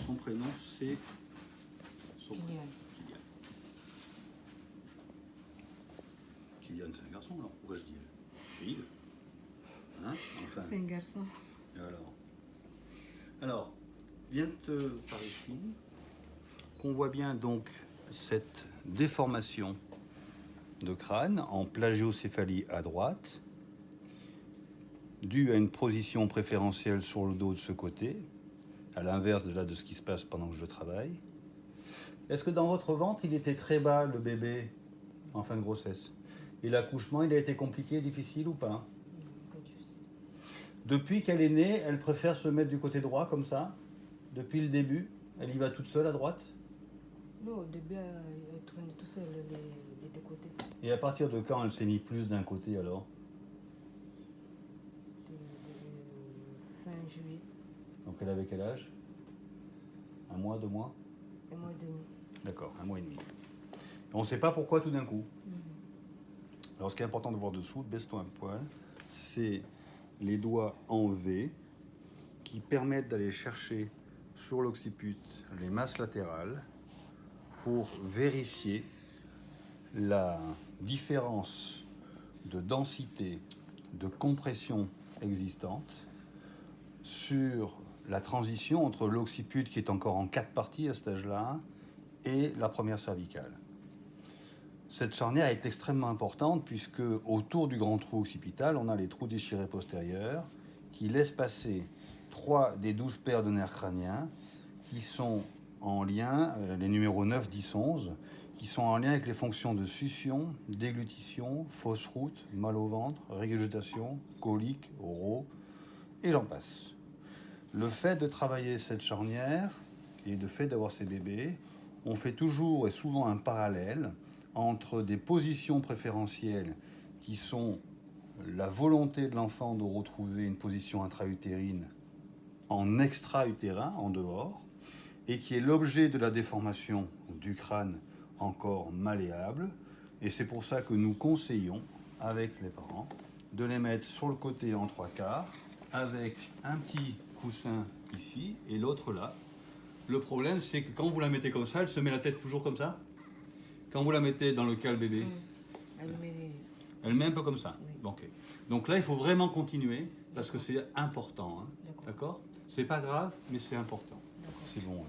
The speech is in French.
son prénom c'est Kylian. Kylian, c'est un garçon alors? Pourquoi je dis elle? Il. Hein? Enfin. C'est un garçon. Alors, viens par ici. Qu'on voit bien donc cette déformation de crâne en plagiocéphalie à droite, due à une position préférentielle sur le dos de ce côté, à l'inverse de ce qui se passe pendant que je travaille. Est-ce que dans votre ventre, il était très bas, le bébé, en fin de grossesse? Et l'accouchement, il a été compliqué, difficile ou pas? Pas difficile. Depuis qu'elle est née, elle préfère se mettre du côté droit, comme ça? Depuis le début? Elle y va toute seule à droite? Non, au début, elle tournait tout seul les deux côtés. Et à partir de quand elle s'est mise plus d'un côté alors? C'était fin juillet, Donc elle avait quel âge? 1 mois, 2 mois? 1 mois et demi. D'accord, 1 mois et demi. On ne sait pas pourquoi tout d'un coup. Alors ce qui est important de voir dessous, baisse-toi un poil, c'est les doigts en V qui permettent d'aller chercher sur l'occiput les masses latérales pour vérifier la différence de densité, de compression existante sur la transition entre l'occiput qui est encore en 4 parties à cet âge-là et la première cervicale. Cette charnière est extrêmement importante puisque autour du grand trou occipital, on a les trous déchirés postérieurs qui laissent passer 3 des 12 paires de nerfs crâniens qui sont en lien, les numéros 9, 10, 11, qui sont en lien avec les fonctions de succion, déglutition, fausse route, mal au ventre, régurgitation, colique, rot, et j'en passe. Le fait de travailler cette charnière et le fait d'avoir ces bébés, on fait toujours et souvent un parallèle entre des positions préférentielles qui sont la volonté de l'enfant de retrouver une position intra-utérine en extra-utérin, en dehors, et qui est l'objet de la déformation du crâne encore malléable. Et c'est pour ça que nous conseillons, avec les parents, de les mettre sur le côté en 3/4, avec un petit coussin ici et l'autre là. Le problème, c'est que quand vous la mettez comme ça, elle se met la tête toujours comme ça. Quand vous la mettez dans le cale bébé, elle met un peu comme ça. Oui. Okay. Donc là, il faut vraiment continuer parce que c'est important. Hein. D'accord? C'est pas grave, mais c'est important. C'est bon.